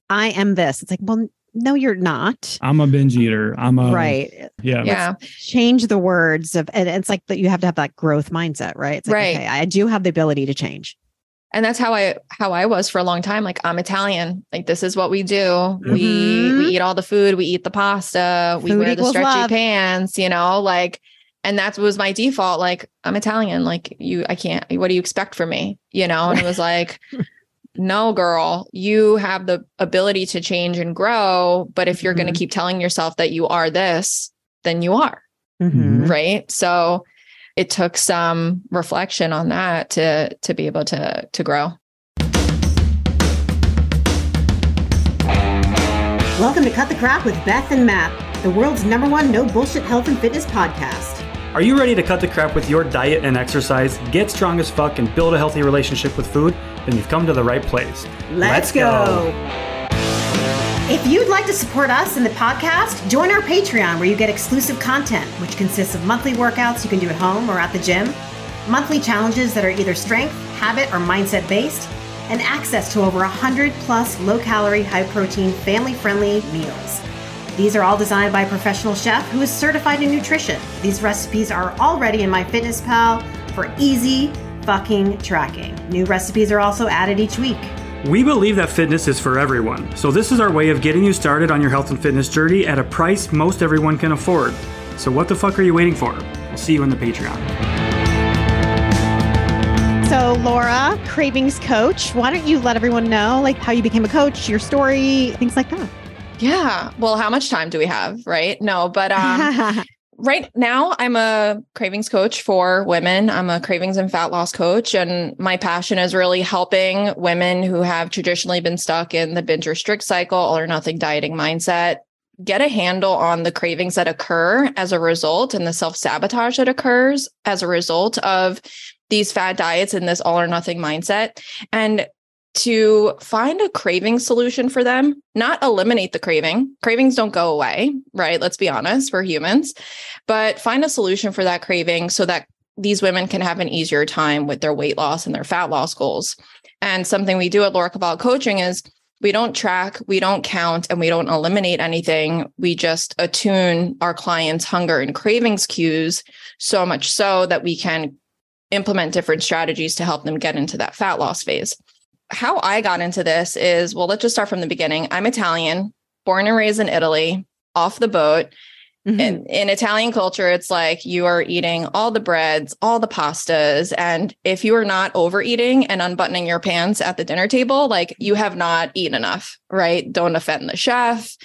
I am this. It's like, well, no, you're not. I'm a binge eater. Right. Yeah. Change the words of, and it's like that you have to have that growth mindset, right? It's like, okay, I do have the ability to change. And that's how I was for a long time. Like, I'm Italian. Like, this is what we do. Mm-hmm. We eat all the food. We eat the pasta. We wear the stretchy pants, like, and that was my default. Like, I'm Italian. Like, I can't, what do you expect from me? And it was like, no, girl, you have the ability to change and grow. But if you're going to keep telling yourself that you are this, then you are. Mm-hmm. Right. So it took some reflection on that to be able to grow. Welcome to Cut the Crap with Beth and Matt, the world's #1 no bullshit health and fitness podcast. Are you ready to cut the crap with your diet and exercise, get strong as fuck, and build a healthy relationship with food? Then you've come to the right place. Let's go. If you'd like to support us in the podcast, join our Patreon where you get exclusive content, which consists of monthly workouts you can do at home or at the gym, monthly challenges that are either strength, habit, or mindset based, and access to over 100 plus low-calorie, high-protein, family-friendly meals. These are all designed by a professional chef who is certified in nutrition. These recipes are already in MyFitnessPal for easy fucking tracking. New recipes are also added each week. We believe that fitness is for everyone, so this is our way of getting you started on your health and fitness journey at a price most everyone can afford. So what the fuck are you waiting for? We'll see you in the Patreon. So Laura, Cravings coach, why don't you let everyone know like how you became a coach, your story, things like that? Yeah. Well, how much time do we have? Right? No, but right now I'm a cravings coach for women. I'm a cravings and fat loss coach. And my passion is really helping women who have traditionally been stuck in the binge restrict cycle, all or nothing dieting mindset, get a handle on the cravings that occur as a result and the self-sabotage that occurs as a result of these fad diets and this all or nothing mindset. And to find a craving solution for them, not eliminate the craving. Cravings don't go away, right? Let's be honest, we're humans, but find a solution for that craving so that these women can have an easier time with their weight loss and their fat loss goals. And something we do at Laura Cavallo Coaching is we don't track, we don't count, and we don't eliminate anything. We just attune our clients' hunger and cravings cues so much so that we can implement different strategies to help them get into that fat loss phase. How I got into this is, well, let's just start from the beginning. I'm Italian, born and raised in Italy, off the boat. Mm-hmm. In Italian culture, it's like you are eating all the breads, all the pastas. And if you are not overeating and unbuttoning your pants at the dinner table, like you have not eaten enough, right? Don't offend the chef.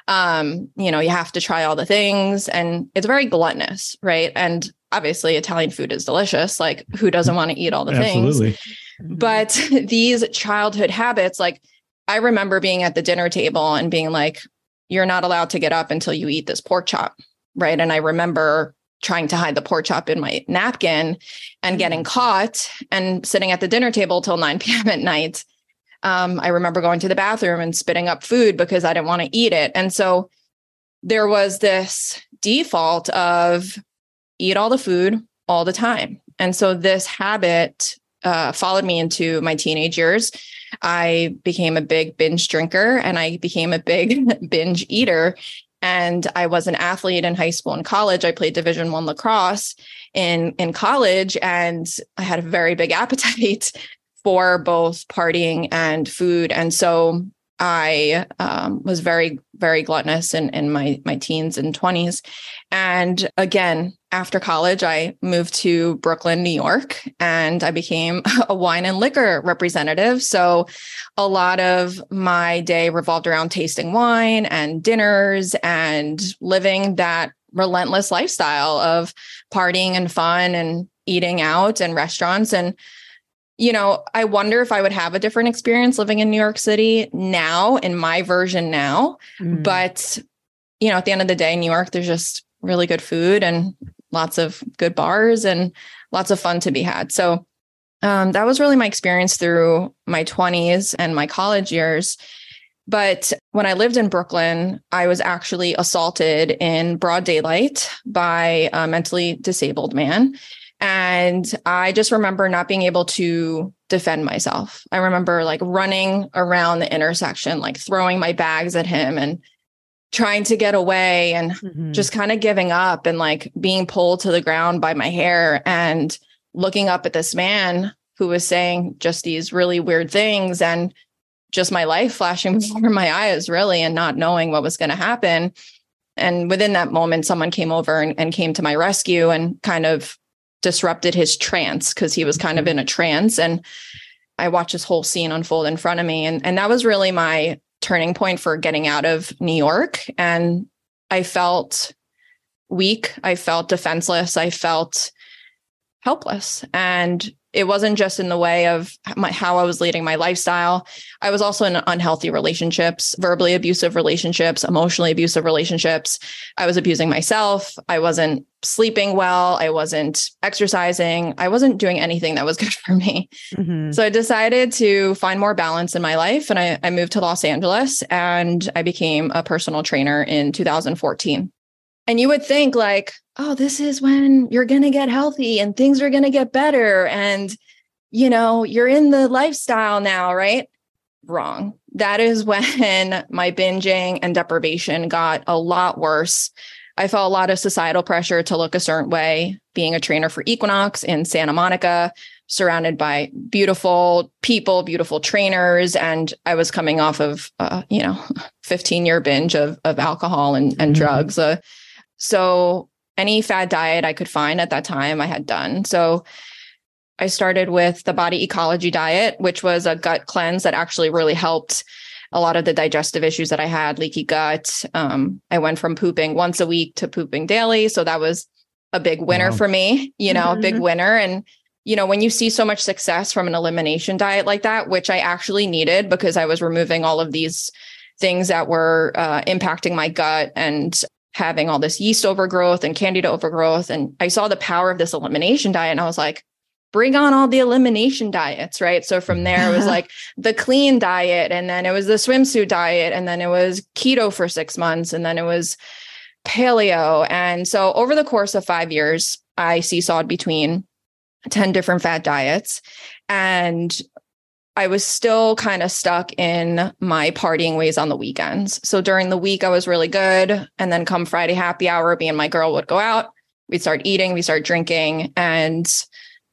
You have to try all the things. And it's very gluttonous, right? And obviously Italian food is delicious. Like who doesn't want to eat all the Absolutely. things? But these childhood habits, like I remember being at the dinner table and being like, you're not allowed to get up until you eat this pork chop, right? And I remember trying to hide the pork chop in my napkin and getting caught and sitting at the dinner table till 9 p.m. at night. I remember going to the bathroom and spitting up food because I didn't want to eat it. And so there was this default of eat all the food all the time. And so this habit followed me into my teenage years. I became a big binge drinker and I became a big binge eater. And I was an athlete in high school and college. I played Division I lacrosse in college, and I had a very big appetite for both partying and food. And so I was very, very gluttonous in my teens and 20s. And again, after college, I moved to Brooklyn, New York, and I became a wine and liquor representative. So a lot of my day revolved around tasting wine and dinners and living that relentless lifestyle of partying and fun and eating out and restaurants. And I wonder if I would have a different experience living in New York City now, in my version now. Mm. But, at the end of the day, New York, there's just really good food and lots of good bars and lots of fun to be had. So that was really my experience through my 20s and my college years. But when I lived in Brooklyn, I was actually assaulted in broad daylight by a mentally disabled man. And I just remember not being able to defend myself. I remember like running around the intersection, like throwing my bags at him and trying to get away and just kind of giving up and like being pulled to the ground by my hair and looking up at this man who was saying just these really weird things and just my life flashing before my eyes, really, and not knowing what was going to happen. And within that moment, someone came over and came to my rescue and kind of disrupted his trance, because he was kind of in a trance. And I watched this whole scene unfold in front of me. And that was really my turning point for getting out of New York. And I felt weak. I felt defenseless. I felt helpless. And it wasn't just in the way of how I was leading my lifestyle. I was also in unhealthy relationships, verbally abusive relationships, emotionally abusive relationships. I was abusing myself. I wasn't sleeping well. I wasn't exercising. I wasn't doing anything that was good for me. So I decided to find more balance in my life. And I moved to Los Angeles and I became a personal trainer in 2014. And you would think like, oh, this is when you're going to get healthy and things are going to get better. And, you know, you're in the lifestyle now, right? Wrong. That is when my binging and deprivation got a lot worse. I felt a lot of societal pressure to look a certain way, being a trainer for Equinox in Santa Monica, surrounded by beautiful people, beautiful trainers. And I was coming off of, 15-year binge of alcohol and drugs. So any fad diet I could find at that time, I had done. So I started with the body ecology diet, which was a gut cleanse that actually really helped a lot of the digestive issues that I had, leaky gut. I went from pooping once a week to pooping daily. So that was a big winner for me, a big winner. And, when you see so much success from an elimination diet like that, which I actually needed because I was removing all of these things that were impacting my gut and having all this yeast overgrowth and candida overgrowth. And I saw the power of this elimination diet. And I was like, bring on all the elimination diets, right? So from there, it was like the clean diet. And then it was the swimsuit diet. And then it was keto for 6 months. And then it was paleo. And so over the course of 5 years, I seesawed between 10 different fat diets. And I was still kind of stuck in my partying ways on the weekends. So during the week, I was really good. And then come Friday happy hour, me and my girl would go out. We'd start eating, we'd start drinking. And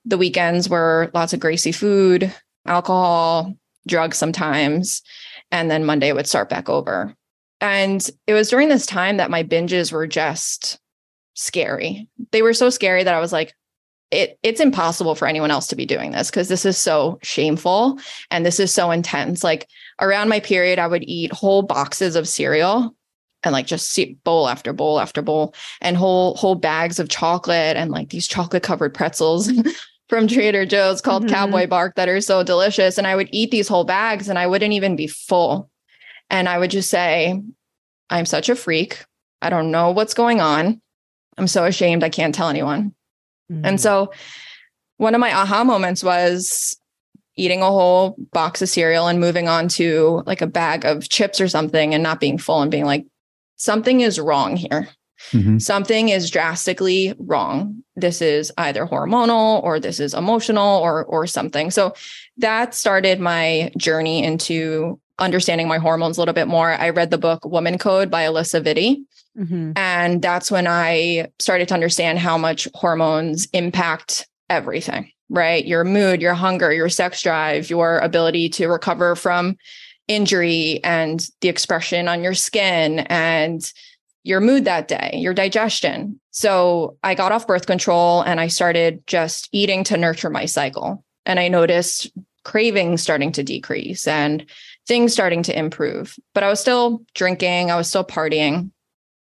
the weekends were lots of greasy food, alcohol, drugs sometimes. And then Monday would start back over. And it was during this time that my binges were just scary. They were so scary that I was like, it's impossible for anyone else to be doing this because this is so shameful and this is so intense. Like around my period, I would eat whole boxes of cereal and like just bowl after bowl after bowl and whole bags of chocolate and like these chocolate covered pretzels from Trader Joe's called Cowboy Bark that are so delicious. And I would eat these whole bags and I wouldn't even be full. And I would just say, I'm such a freak. I don't know what's going on. I'm so ashamed. I can't tell anyone. And so one of my aha moments was eating a whole box of cereal and moving on to like a bag of chips or something and not being full and being like, something is wrong here. Something is drastically wrong. This is either hormonal or this is emotional or something. So that started my journey into understanding my hormones a little bit more. I read the book Woman Code by Alyssa Vitti. And that's when I started to understand how much hormones impact everything, right? Your mood, your hunger, your sex drive, your ability to recover from injury and the expression on your skin and your mood that day, your digestion. So I got off birth control and I started just eating to nurture my cycle. And I noticed cravings starting to decrease and things starting to improve, but I was still drinking. I was still partying.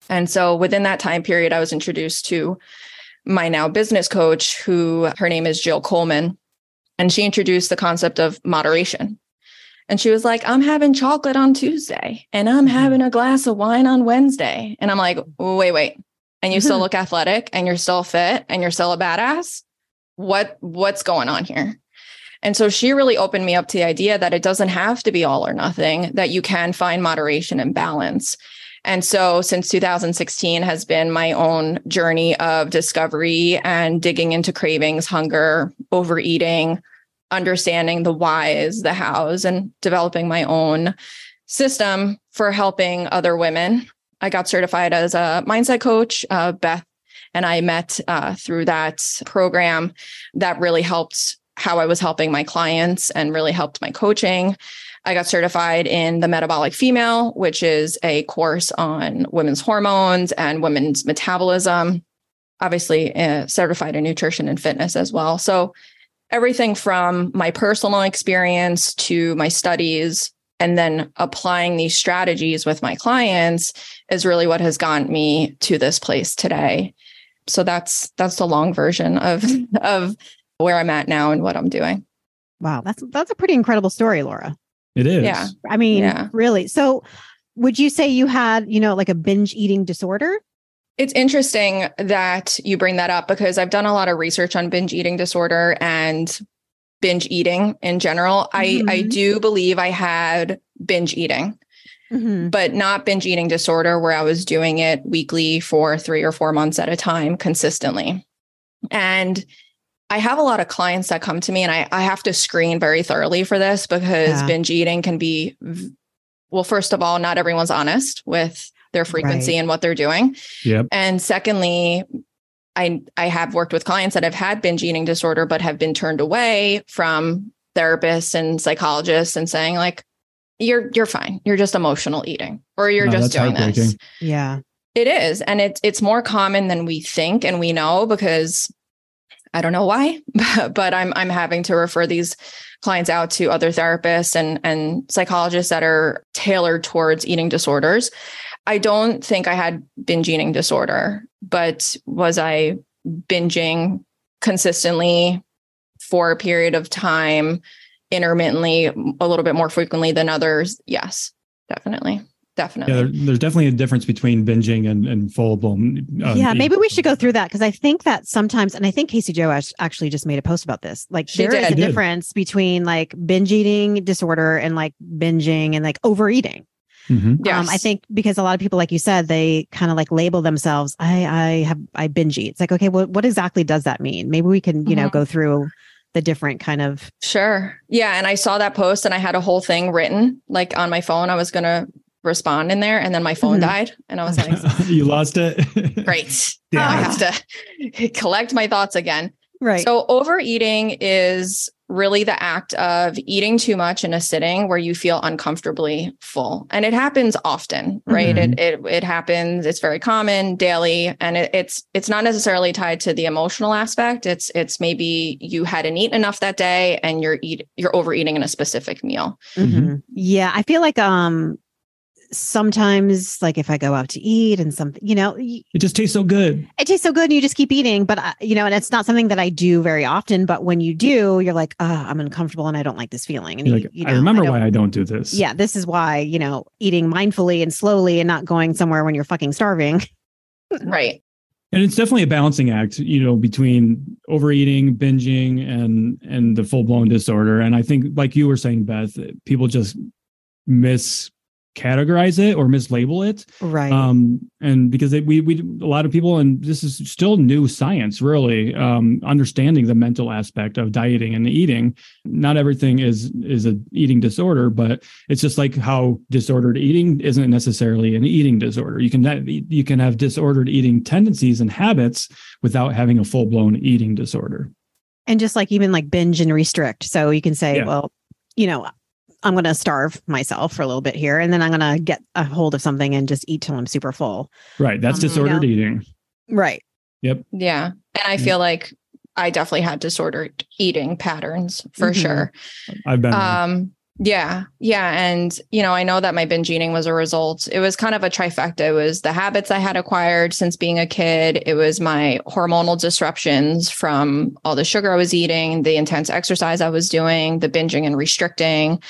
And so within that time period, I was introduced to my now business coach, who her name is Jill Coleman. And she introduced the concept of moderation. And she was like, I'm having chocolate on Tuesday and I'm having a glass of wine on Wednesday. And I'm like, wait. And you still look athletic and you're still fit and you're still a badass. What's going on here? And so she really opened me up to the idea that it doesn't have to be all or nothing, that you can find moderation and balance. And so since 2016 has been my own journey of discovery and digging into cravings, hunger, overeating, understanding the whys, the hows, and developing my own system for helping other women. I got certified as a mindset coach. Beth and I met through that program that really helped how I was helping my clients and really helped my coaching. I got certified in the Metabolic Female, which is a course on women's hormones and women's metabolism, obviously certified in nutrition and fitness as well. So everything from my personal experience to my studies and then applying these strategies with my clients is really what has gotten me to this place today. So that's the long version of where I'm at now and what I'm doing. Wow. That's a pretty incredible story, Laura. It is. Yeah. I mean, really. So would you say you had, like a binge eating disorder? It's interesting that you bring that up because I've done a lot of research on binge eating disorder and binge eating in general. I do believe I had binge eating, but not binge eating disorder where I was doing it weekly for 3 or 4 months at a time consistently. And I have a lot of clients that come to me and I have to screen very thoroughly for this because binge eating can be, well, first of all, not everyone's honest with their frequency and what they're doing. Yep. And secondly, I have worked with clients that have had binge eating disorder, but have been turned away from therapists and psychologists and saying like, you're fine. You're just emotional eating or you're just doing this. Yeah, it is. And it's more common than we think and we know because I don't know why, but I'm having to refer these clients out to other therapists and psychologists that are tailored towards eating disorders. I don't think I had binge eating disorder, but was I binging consistently for a period of time, intermittently, a little bit more frequently than others? Yes, definitely. Definitely. Yeah, there's definitely a difference between binging and full-blown. Maybe we should go through that because I think that sometimes, and I think Casey Jo actually just made a post about this. Like there is a difference between like binge eating disorder and like binging and like overeating. Yes. I think because a lot of people, like you said, they kind of like label themselves. I binge eat. It's like, okay, well, what exactly does that mean? Maybe we can, go through the different kind of. Sure. Yeah. And I saw that post and I had a whole thing written like on my phone. I was going to respond in there and then my phone died and I was like, you lost it. Great. I have to collect my thoughts again. Right. So overeating is really the act of eating too much in a sitting where you feel uncomfortably full. And it happens often, right? It happens. It's very common daily. And it's not necessarily tied to the emotional aspect. It's maybe you hadn't eaten enough that day and you're overeating in a specific meal. Yeah. I feel like, sometimes like if I go out to eat and something, it just tastes so good. It tastes so good and you just keep eating, but and it's not something that I do very often, but when you do, you're like, I'm uncomfortable and I don't like this feeling. And like, I remember why I don't do this. Yeah. This is why, eating mindfully and slowly and not going somewhere when you're fucking starving. Right. And it's definitely a balancing act, between overeating, binging and the full-blown disorder. And I think like you were saying, Beth, people just categorize it or mislabel it. Right. And because we a lot of people, and this is still new science, really, understanding the mental aspect of dieting and eating. Not everything is a eating disorder, but it's just like how disordered eating isn't necessarily an eating disorder. You can have disordered eating tendencies and habits without having a full-blown eating disorder. And just like even like binge and restrict. So you can say, well, I'm going to starve myself for a little bit here, and then I'm going to get a hold of something and just eat till I'm super full. Right. That's disordered eating. Right. Yep. Yeah. And I feel like I definitely had disordered eating patterns for sure. I've been Yeah. And, I know that my binge eating was a result. It was kind of a trifecta. It was the habits I had acquired since being a kid. It was my hormonal disruptions from all the sugar I was eating, the intense exercise I was doing, the binging and restricting.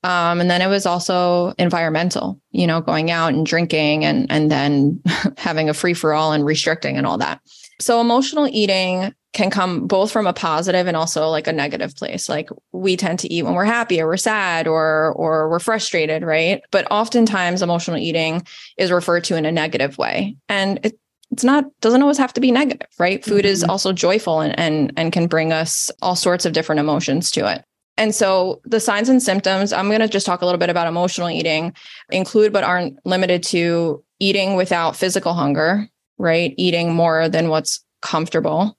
And then it was also environmental, going out and drinking and then having a free for all and restricting and all that. So emotional eating can come both from a positive and also like a negative place. Like we tend to eat when we're happy or we're sad or we're frustrated, right? But oftentimes emotional eating is referred to in a negative way. And doesn't always have to be negative, right? Food is also joyful and can bring us all sorts of different emotions to it. And so the signs and symptoms, I'm going to just talk a little bit about emotional eating, include but aren't limited to eating without physical hunger, right? Eating more than what's comfortable,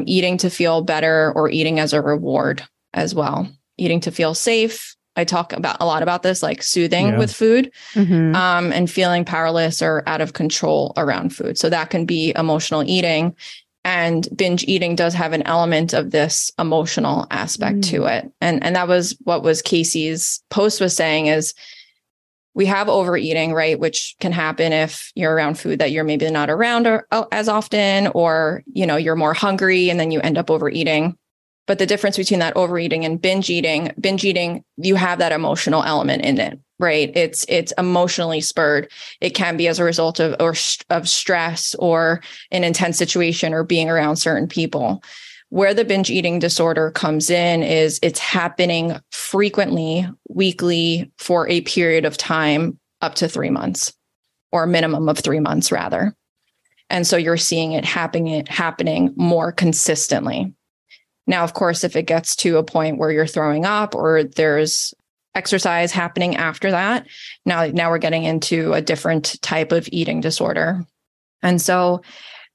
eating to feel better or eating as a reward as well. Eating to feel safe. I talk a lot about this, like soothing with food, and feeling powerless or out of control around food. So that can be emotional eating. And binge eating does have an element of this emotional aspect to it. And that was what was Casey's post was saying is we have overeating, right? Which can happen if you're around food that you're maybe not around as often, or, you're more hungry and then you end up overeating. But the difference between that overeating and binge eating, you have that emotional element in it, right? It's emotionally spurred. It can be as a result of stress or an intense situation or being around certain people. Where the binge eating disorder comes in is it's happening frequently, weekly, for a period of time up to 3 months, or a minimum of 3 months rather. And so you're seeing it happening more consistently. Now, of course, if it gets to a point where you're throwing up or there's exercise happening after that, now we're getting into a different type of eating disorder. And so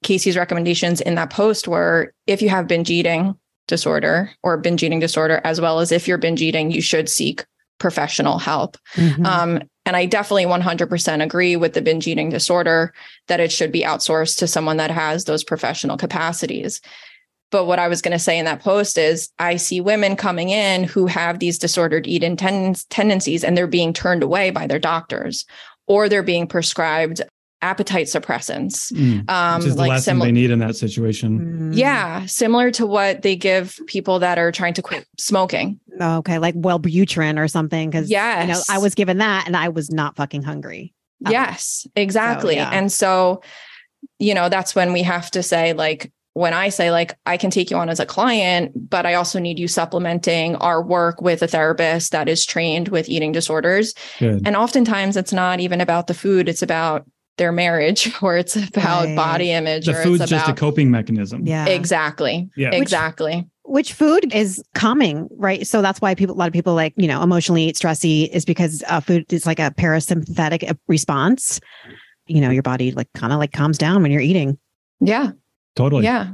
Casey's recommendations in that post were, if you have binge eating disorder, as well as if you're binge eating, you should seek professional help. And I definitely 100% agree with the binge eating disorder that it should be outsourced to someone that has those professional capacities. But what I was going to say in that post is I see women coming in who have these disordered eating tendencies, and they're being turned away by their doctors, or they're being prescribed appetite suppressants. Which is the last thing they need in that situation. Yeah. Similar to what they give people that are trying to quit smoking. Okay. Like Wellbutrin or something. Cause I was given that and I was not fucking hungry. Yes, exactly. And so, that's when we have to say, like, when I say, like, I can take you on as a client, but I also need you supplementing our work with a therapist that is trained with eating disorders. Good. And oftentimes it's not even about the food. It's about their marriage, or it's about body image. The food's just a coping mechanism. Yeah, exactly. Yeah, exactly. Which food is calming, right? So that's why a lot of people like, emotionally eat, stressy, is because food is like a parasympathetic response. Your body kind of calms down when you're eating. Yeah, totally. Yeah.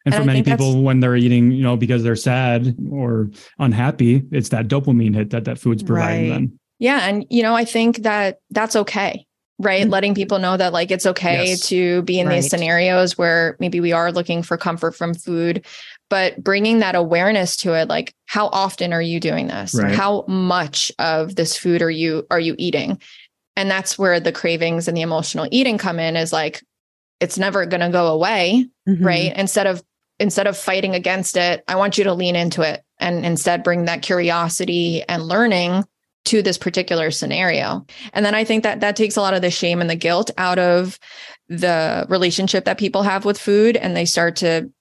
And for many people, when they're eating, because they're sad or unhappy, it's that dopamine hit that food's providing them. Yeah. And, I think that's okay. Right. Letting people know that it's okay to be in these scenarios where maybe we are looking for comfort from food, but bringing that awareness to it. Like, how often are you doing this? Right. How much of this food are you eating? And that's where the cravings and the emotional eating come in, is like, it's never going to go away. Right. Instead of fighting against it, I want you to lean into it and instead bring that curiosity and learning to this particular scenario. And then I think that takes a lot of the shame and the guilt out of the relationship that people have with food. And they start to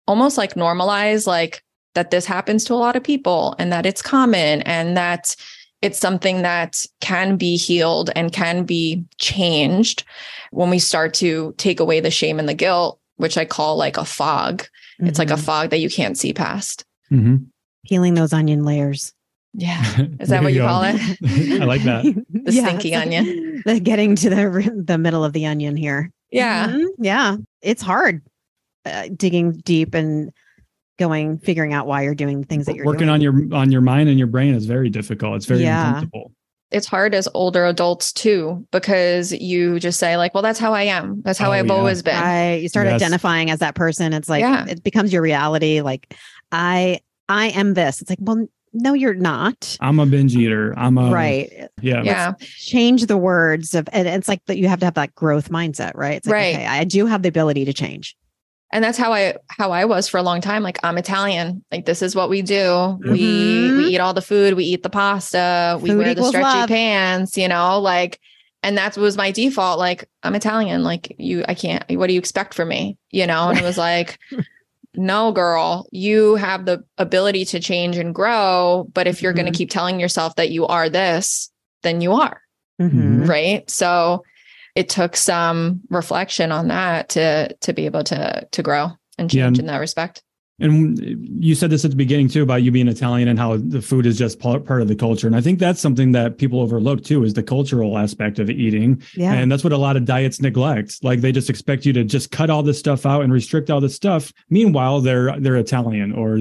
almost normalize that this happens to a lot of people, and that it's common, and that it's something that can be healed and can be changed when we start to take away the shame and the guilt, which I call a fog. It's like a fog that you can't see past. Peeling those onion layers. Yeah. Is that what you call it? I like that. The stinky onion. Getting to the middle of the onion here. Yeah. Yeah. It's hard digging deep and figuring out why you're doing things that you're working doing. on your mind and your brain is very difficult. It's very uncomfortable. It's hard as older adults too, because you just say well, that's how I am. That's how I've always been. You start identifying as that person. It's it becomes your reality. I am this. It's well, no, you're not. I'm a binge eater. Right. Yeah. Let's change the words and it's that you have to have that growth mindset, right? It's okay, I do have the ability to change. And that's how I was for a long time. I'm Italian. This is what we do. We eat all the food. We eat the pasta. We wear the stretchy pants, and that was my default. I'm Italian. I can't, what do you expect from me? And it was no, girl, you have the ability to change and grow. But if you're going to keep telling yourself that you are this, then you are. Right. So it took some reflection on that to be able to grow and change in that respect. And you said this at the beginning too, about you being Italian and how the food is just part of the culture. And I think that's something that people overlook too, is the cultural aspect of eating. Yeah. And that's what a lot of diets neglect. Like they just expect you to just cut all this stuff out and restrict all this stuff. Meanwhile, they're Italian or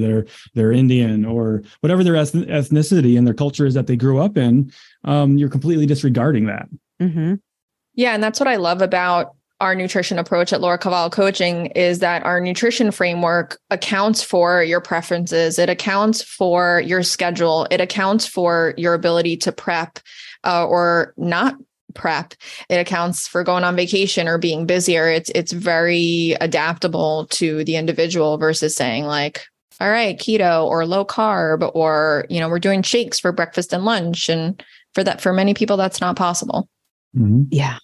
they're Indian or whatever their ethnicity and their culture is that they grew up in. You're completely disregarding that. Yeah. And that's what I love about our nutrition approach at Laura Cavallo Coaching, is that our nutrition framework accounts for your preferences. It accounts for your schedule. It accounts for your ability to prep or not prep. It accounts for going on vacation or being busier. It's very adaptable to the individual versus saying like, all right, keto or low carb, or, we're doing shakes for breakfast and lunch. And for many people, that's not possible. Yeah.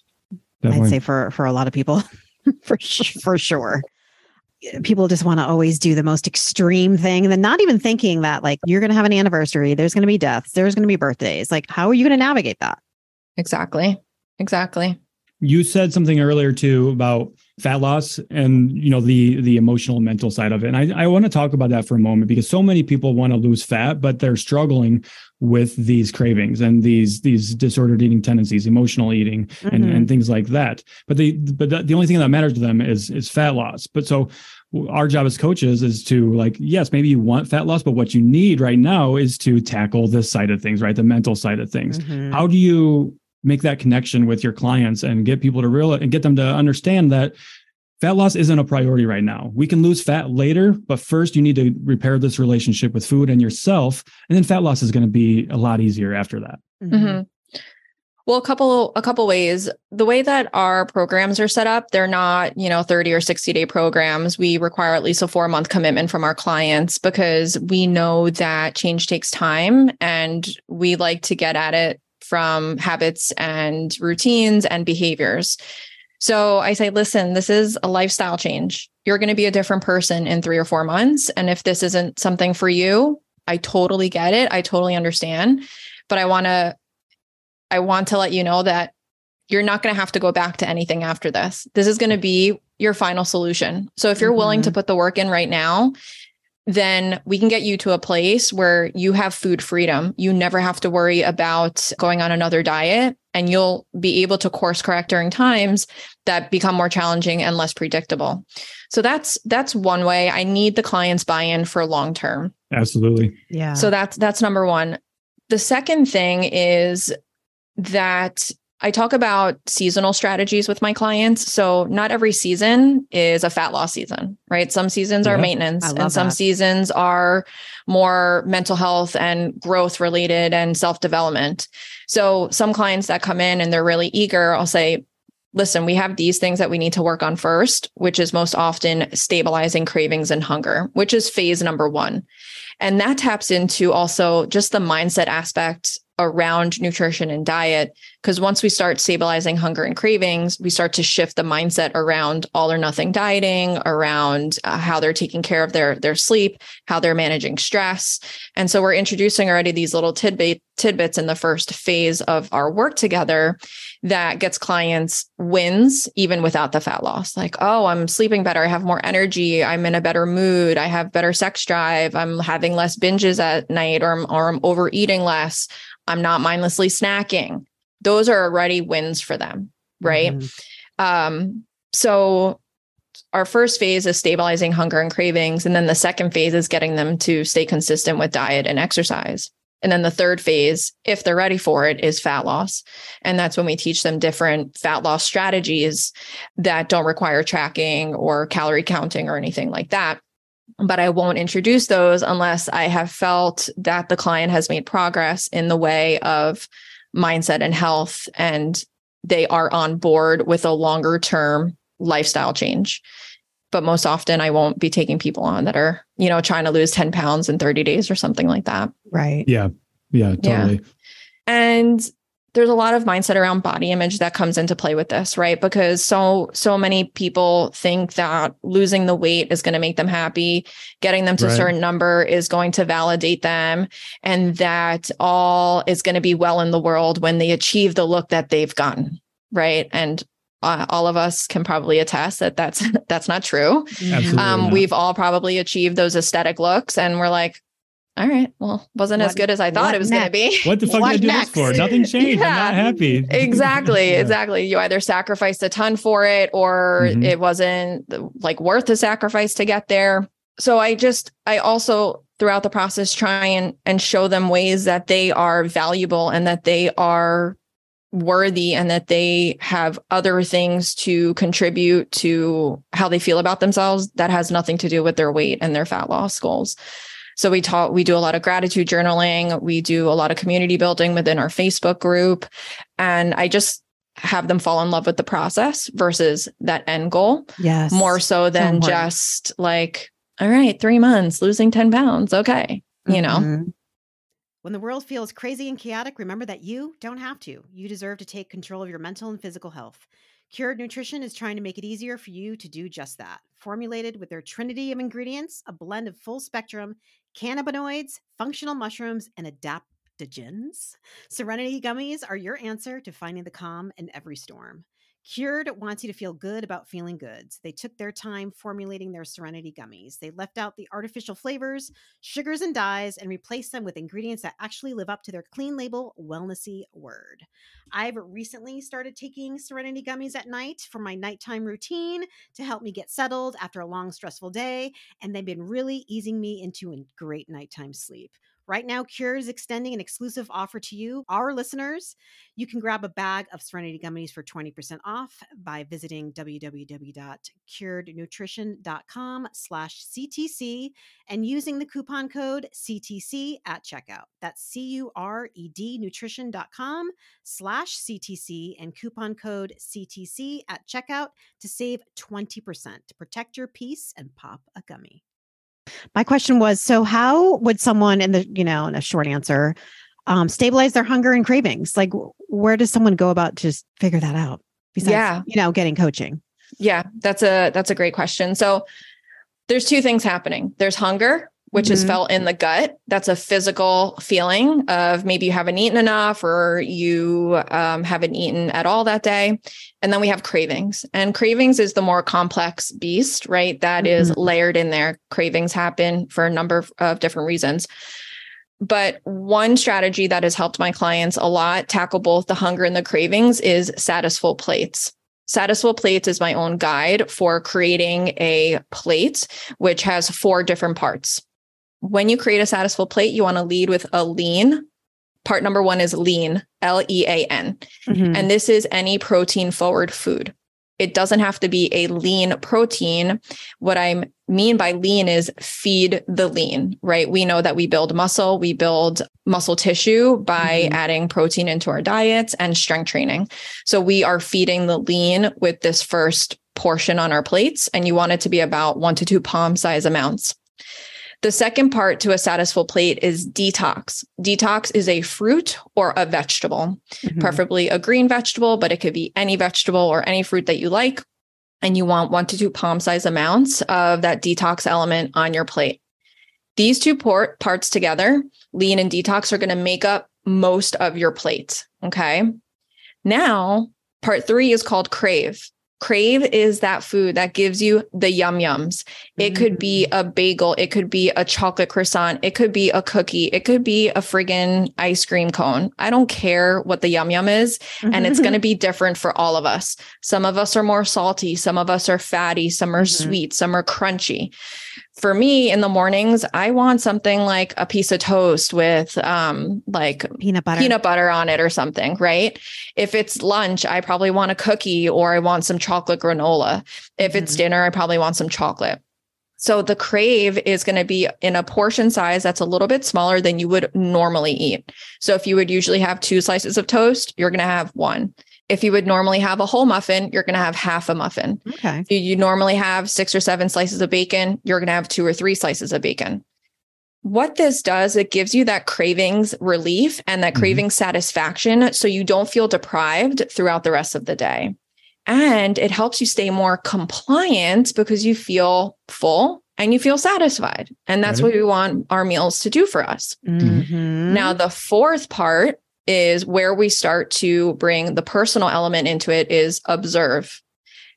Definitely. I'd say for a lot of people, for sure. People just want to always do the most extreme thing, and then not even thinking that like you're going to have an anniversary, there's going to be deaths, there's going to be birthdays. Like, how are you going to navigate that? Exactly. You said something earlier too about fat loss and, the emotional and mental side of it. And I want to talk about that for a moment, because so many people want to lose fat, but they're struggling with these cravings and these disordered eating tendencies, emotional eating and things like that. But the only thing that matters to them is fat loss. But so our job as coaches is to like, yes, maybe you want fat loss, but what you need right now is to tackle this side of things, right? The mental side of things. How do you make that connection with your clients and get people to realize and get them to understand that fat loss isn't a priority right now? We can lose fat later, but first you need to repair this relationship with food and yourself. And then fat loss is going to be a lot easier after that. Well, a couple ways. The way that our programs are set up, they're not, 30 or 60 day programs. We require at least a 4-month commitment from our clients, because we know that change takes time, and we like to get at it from habits and routines and behaviors. So I say, listen, this is a lifestyle change. You're going to be a different person in 3 or 4 months. And if this isn't something for you, I totally get it. I totally understand. But I want to let you know that you're not going to have to go back to anything after this. This is going to be your final solution. So if you're willing to put the work in right now, then we can get you to a place where you have food freedom. You never have to worry about going on another diet, and you'll be able to course correct during times that become more challenging and less predictable. So that's one way. I need the client's buy-in for long term. Absolutely. Yeah. So that's number one. The second thing is that I talk about seasonal strategies with my clients. So not every season is a fat loss season, right? Some seasons are maintenance, and some seasons are more mental health and growth related and self-development. So some clients that come in and they're really eager, I'll say, listen, we have these things that we need to work on first, which is most often stabilizing cravings and hunger, which is phase number 1. And that taps into also just the mindset aspect around nutrition and diet. Because once we start stabilizing hunger and cravings, we start to shift the mindset around all or nothing dieting, around how they're taking care of their sleep, how they're managing stress. And so we're introducing already these little tidbits in the first phase of our work together that gets clients wins even without the fat loss. Like, oh, I'm sleeping better. I have more energy. I'm in a better mood. I have better sex drive. I'm having less binges at night, or I'm overeating less. I'm not mindlessly snacking. Those are already wins for them, right? So our first phase is stabilizing hunger and cravings. And then the second phase is getting them to stay consistent with diet and exercise. And then the third phase, if they're ready for it, is fat loss. And that's when we teach them different fat loss strategies that don't require tracking or calorie counting or anything like that. But I won't introduce those unless I have felt that the client has made progress in the way of mindset and health, and they are on board with a longer term lifestyle change. But most often I won't be taking people on that are, trying to lose 10 pounds in 30 days or something like that. Right. Yeah. Yeah, totally. Yeah. And there's a lot of mindset around body image that comes into play with this, right? Because so many people think that losing the weight is going to make them happy, getting them to a certain number is going to validate them, and that all is going to be well in the world when they achieve the look that they've gotten, right? And all of us can probably attest that that's not true. Absolutely not. We've all probably achieved those aesthetic looks, and we're like, all right, well, wasn't as good as I thought it was going to be. What the fuck did I do this for? Nothing changed. I'm not happy. Exactly. Exactly. You either sacrificed a ton for it, or it wasn't like worth the sacrifice to get there. So I also throughout the process try and show them ways that they are valuable and that they are worthy and that they have other things to contribute to how they feel about themselves that has nothing to do with their weight and their fat loss goals. So we do a lot of gratitude journaling. We do a lot of community building within our Facebook group. And I just have them fall in love with the process versus that end goal. Yes. More so than just like, all right, 3 months, losing 10 pounds. Okay. You know? When the world feels crazy and chaotic, remember that you don't have to. You deserve to take control of your mental and physical health. Cured Nutrition is trying to make it easier for you to do just that. Formulated with their trinity of ingredients, a blend of full spectrum cannabinoids, functional mushrooms, and adaptogens, Serenity Gummies are your answer to finding the calm in every storm. Cured wants you to feel good about feeling good. They took their time formulating their Serenity Gummies. They left out the artificial flavors, sugars, and dyes and replaced them with ingredients that actually live up to their clean label, wellnessy word. I've recently started taking Serenity Gummies at night for my nighttime routine to help me get settled after a long, stressful day, and they've been really easing me into a great nighttime sleep. Right now, Cure is extending an exclusive offer to you, our listeners. You can grab a bag of Serenity Gummies for 20% off by visiting www.curednutrition.com/CTC and using the coupon code CTC at checkout. That's CURED nutrition.com/CTC and coupon code CTC at checkout to save 20%. Protect your peace and pop a gummy. My question was, so how would someone in a short answer, stabilize their hunger and cravings? Like, where does someone go about to just figure that out besides, getting coaching? Yeah, that's a great question. So there's two things happening. There's hunger, which is felt in the gut. That's a physical feeling of maybe you haven't eaten enough or you haven't eaten at all that day. And then we have cravings. And cravings is the more complex beast, right? That is layered in there. Cravings happen for a number of different reasons. But one strategy that has helped my clients a lot tackle both the hunger and the cravings is Satisful Plates. Satisful Plates is my own guide for creating a plate, which has 4 different parts. When you create a Satisful Plate, you want to lead with a lean. Part number 1 is lean, LEAN. And this is any protein forward food. It doesn't have to be a lean protein. What I mean by lean is feed the lean, right? We know that we build muscle tissue by adding protein into our diets and strength training. So we are feeding the lean with this first portion on our plates, and you want it to be about 1 to 2 palm size amounts. The second part to a Satisful Plate is detox. Detox is a fruit or a vegetable, preferably a green vegetable, but it could be any vegetable or any fruit that you like. And you want 1 to 2 palm size amounts of that detox element on your plate. These two parts together, lean and detox, are going to make up most of your plate. Okay. Now, part 3 is called crave. Crave is that food that gives you the yum yums. It could be a bagel. It could be a chocolate croissant. It could be a cookie. It could be a friggin' ice cream cone. I don't care what the yum yum is. And it's going to be different for all of us. Some of us are more salty. Some of us are fatty. Some are sweet. Some are crunchy. For me, in the mornings, I want something like a piece of toast with like peanut butter on it or something, right? If it's lunch, I probably want a cookie or I want some chocolate granola. If it's dinner, I probably want some chocolate. So the crave is going to be in a portion size that's a little bit smaller than you would normally eat. So if you would usually have 2 slices of toast, you're going to have 1. If you would normally have a whole muffin, you're going to have half a muffin. Okay. If you normally have 6 or 7 slices of bacon, you're going to have 2 or 3 slices of bacon. what this does, it gives you that cravings relief and that craving satisfaction. So you don't feel deprived throughout the rest of the day. And it helps you stay more compliant because you feel full and you feel satisfied. And that's what we want our meals to do for us. Now, the fourth part is where we start to bring the personal element into it, is observe.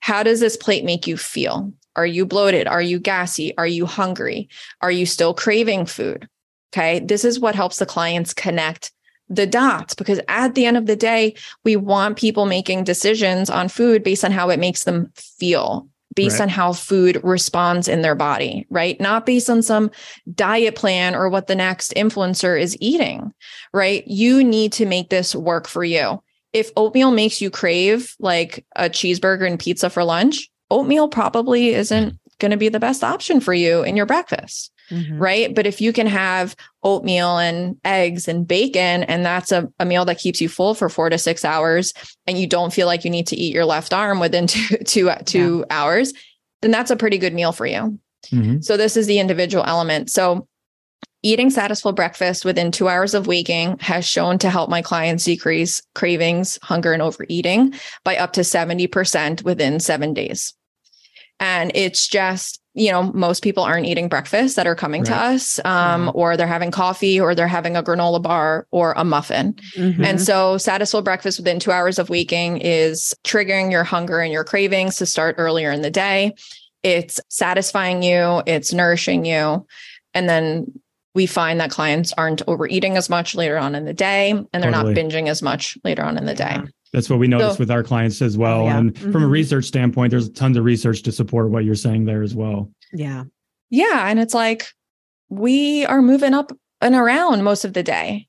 How does this plate make you feel? Are you bloated? Are you gassy? Are you hungry? Are you still craving food? Okay. This is what helps the clients connect the dots, because at the end of the day, we want people making decisions on food based on how it makes them feel, based on how food responds in their body, right? Not based on some diet plan or what the next influencer is eating, right? You need to make this work for you. If oatmeal makes you crave like a cheeseburger and pizza for lunch, oatmeal probably isn't going to be the best option for you in your breakfast, right? But if you can have oatmeal and eggs and bacon, and that's a meal that keeps you full for 4 to 6 hours, and you don't feel like you need to eat your left arm within two hours, then that's a pretty good meal for you. So this is the individual element. So eating satisfying breakfast within 2 hours of waking has shown to help my clients decrease cravings, hunger, and overeating by up to 70% within 7 days. And it's just, most people aren't eating breakfast that are coming to us, or they're having coffee, or they're having a granola bar or a muffin. And so satisfying breakfast within 2 hours of waking is triggering your hunger and your cravings to start earlier in the day. It's satisfying you, it's nourishing you. And then we find that clients aren't overeating as much later on in the day, and they're not binging as much later on in the day. That's what we notice with our clients as well. And from a research standpoint, there's tons of research to support what you're saying there as well. Yeah. And it's like, we are moving up and around most of the day,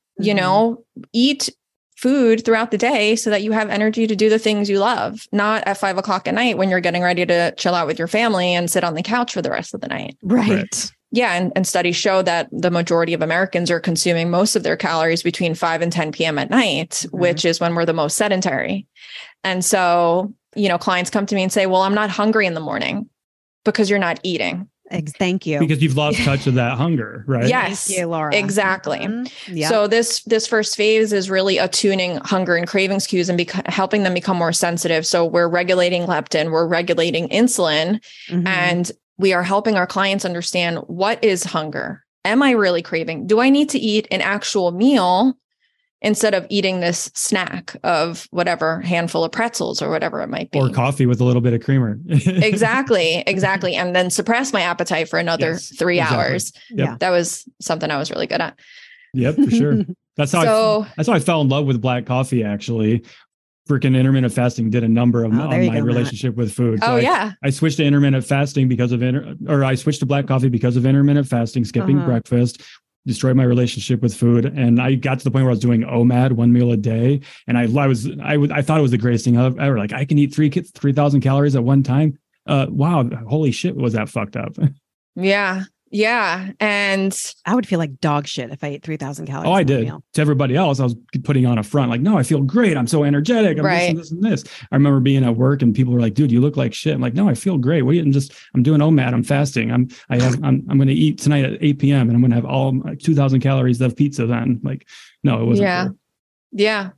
eat food throughout the day so that you have energy to do the things you love, not at 5 o'clock at night when you're getting ready to chill out with your family and sit on the couch for the rest of the night. Right. Yeah. And studies show that the majority of Americans are consuming most of their calories between 5 and 10 p.m. at night, which is when we're the most sedentary. And so, clients come to me and say, well, I'm not hungry in the morning, because you're not eating. Thank you. Because you've lost touch of that hunger, right? Yes, thank you, Laura. Exactly. So this first phase is really attuning hunger and cravings cues and helping them become more sensitive. So we're regulating leptin, we're regulating insulin, and we are helping our clients understand, what is hunger? Am I really craving? Do I need to eat an actual meal instead of eating this snack of whatever handful of pretzels or whatever it might be? Or coffee with a little bit of creamer. Exactly. And then suppress my appetite for another 3 hours. Yep. That was something I was really good at. Yep, for sure. That's how I fell in love with black coffee, actually. Freaking intermittent fasting did a number on my relationship with food. So I switched to intermittent fasting because of I switched to black coffee because of intermittent fasting, skipping breakfast, destroyed my relationship with food. And I got to the point where I was doing OMAD, 1 meal a day. And I thought it was the greatest thing ever. Like, I can eat 3,000 calories at one time. Wow. Holy shit. Was that fucked up? Yeah. And I would feel like dog shit if I ate 3,000 calories. Oh, I did. To everybody else, I was putting on a front like, no, I feel great. I'm so energetic. I'm this and this. I remember being at work and people were like, dude, you look like shit. I'm like, no, I feel great. I'm doing OMAD. I'm fasting. I'm going to eat tonight at 8 p.m. and I'm going to have all 2,000 calories of pizza then. Like, no, it wasn't. Yeah.